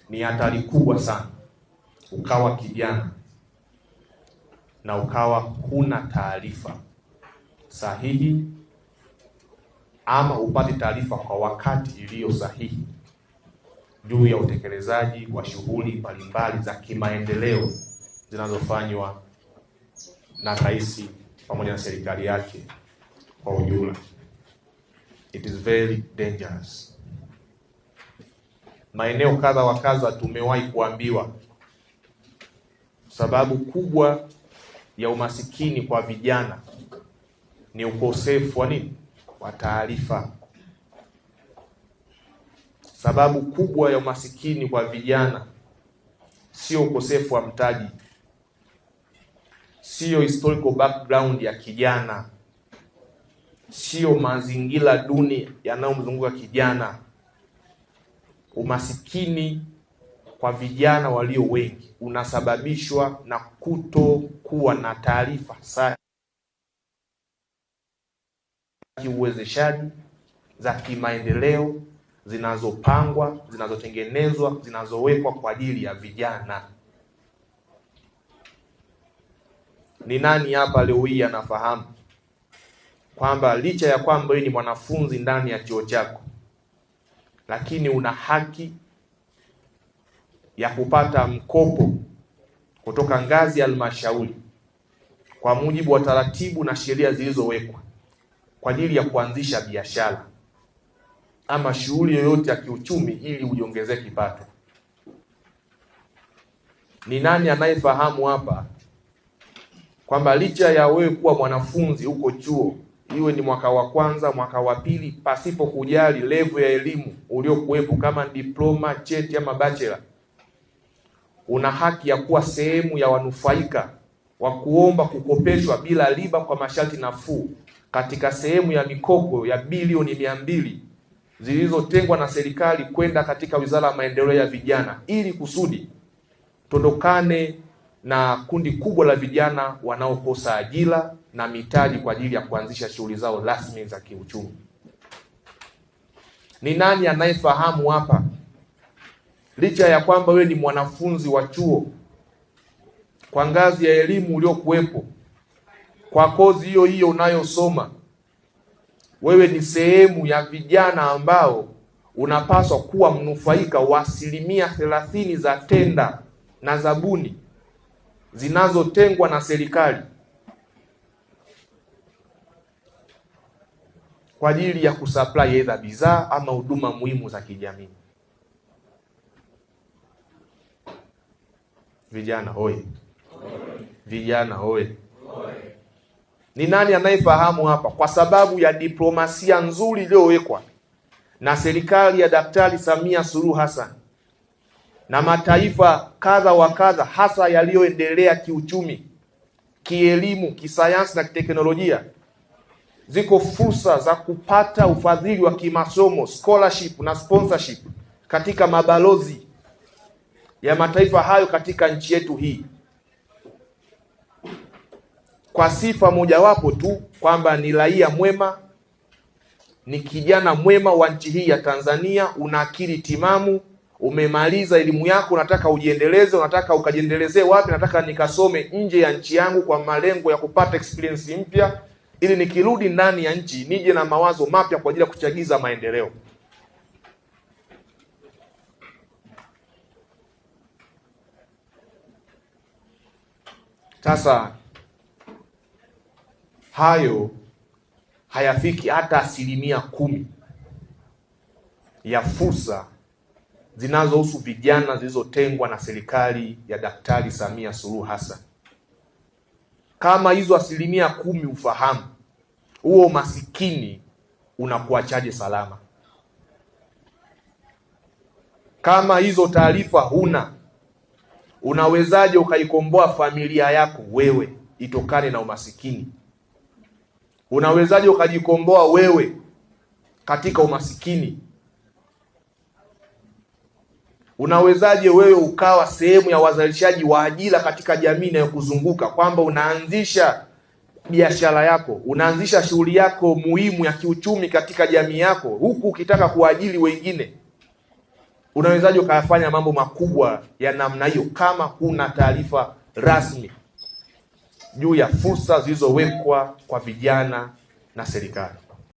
Ni hatari kubwa sana ukawa kijana na ukawa huna taarifa sahihi ama upate taarifa kwa wakati iliyo sahihi juu ya utekelezaji wa shughuli mbalimbali za kimaendeleo zinazofanywa na rais pamoja na serikali yake kwa ujumla. It is very dangerous. Maeneo kadha wa kadha tumewahi kuambiwa sababu kubwa ya umasikini kwa vijana ni ukosefu wa nini? Wa taarifa. Sababu kubwa ya umasikini kwa vijana sio ukosefu wa mtaji, sio historical background ya kijana, sio mazingira duni yanayomzunguka kijana. Umasikini kwa vijana walio wengi unasababishwa na kutokuwa na taarifa sahihi uwezeshaji za kimaendeleo zinazopangwa, zinazotengenezwa, zinazowekwa kwa ajili ya vijana. Ni nani hapa leo hii anafahamu kwamba licha ya kwamba wewe ni mwanafunzi ndani ya chuo chako, lakini una haki ya kupata mkopo kutoka ngazi ya halmashauri kwa mujibu wa taratibu na sheria zilizowekwa kwa ajili ya kuanzisha biashara ama shughuli yoyote ya kiuchumi ili ujiongezee kipato? Ni nani anayefahamu hapa kwamba licha ya wewe kuwa mwanafunzi huko chuo, iwe ni mwaka wa kwanza, mwaka wa pili, pasipo kujali level ya elimu uliokuwepo, kama diploma, cheti ama bachelor, una haki ya kuwa sehemu ya wanufaika wa kuomba kukopeshwa bila riba kwa masharti nafuu katika sehemu ya mikopo ya bilioni 200 zilizotengwa na serikali kwenda katika Wizara ya Maendeleo ya Vijana, ili kusudi tondokane na kundi kubwa la vijana wanaokosa ajira na mitaji kwa ajili ya kuanzisha shughuli zao rasmi za kiuchumi. Ni nani anayefahamu hapa licha ya kwamba wewe ni mwanafunzi wa chuo kwa ngazi ya elimu uliokuwepo, kwa kozi hiyo hiyo unayosoma, wewe ni sehemu ya vijana ambao unapaswa kuwa mnufaika wa 30% za tenda na zabuni zinazotengwa na serikali kwa ajili ya kusupply either bidhaa ama huduma muhimu za kijamii. Vijana hoye! Vijana hoye! Ni nani anayefahamu hapa kwa sababu ya diplomasia nzuri iliyowekwa na serikali ya Daktari Samia Suluhu Hassan na mataifa kadha wa kadha, hasa yaliyoendelea kiuchumi, kielimu, kisayansi na kiteknolojia, ziko fursa za kupata ufadhili wa kimasomo, scholarship na sponsorship katika mabalozi ya mataifa hayo katika nchi yetu hii, kwa sifa mojawapo tu kwamba ni raia mwema, ni kijana mwema wa nchi hii ya Tanzania, una akili timamu, umemaliza elimu yako, unataka ujiendeleze. Unataka ukajiendelezee wapi? Nataka nikasome nje ya nchi yangu kwa malengo ya kupata experience mpya, ili nikirudi ndani ya nchi nije na mawazo mapya kwa ajili ya kuchagiza maendeleo. Sasa hayo hayafiki hata 10% ya fursa zinazohusu vijana zilizotengwa na serikali ya Daktari Samia Suluhu Hassan. Kama hizo 10% ufahamu, huo masikini unakuachaje salama? Kama hizo taarifa huna, unawezaje ukaikomboa familia yako wewe itokane na umasikini? Unawezaje ukajikomboa wewe katika umasikini? Unawezaje wewe ukawa sehemu ya wazalishaji wa ajira katika jamii inayokuzunguka, kwamba unaanzisha biashara yako, unaanzisha shughuli yako muhimu ya kiuchumi katika jamii yako, huku ukitaka kuajiri wengine? Unawezaje ukayafanya mambo makubwa ya namna hiyo kama huna taarifa rasmi juu ya fursa zilizowekwa kwa vijana na serikali?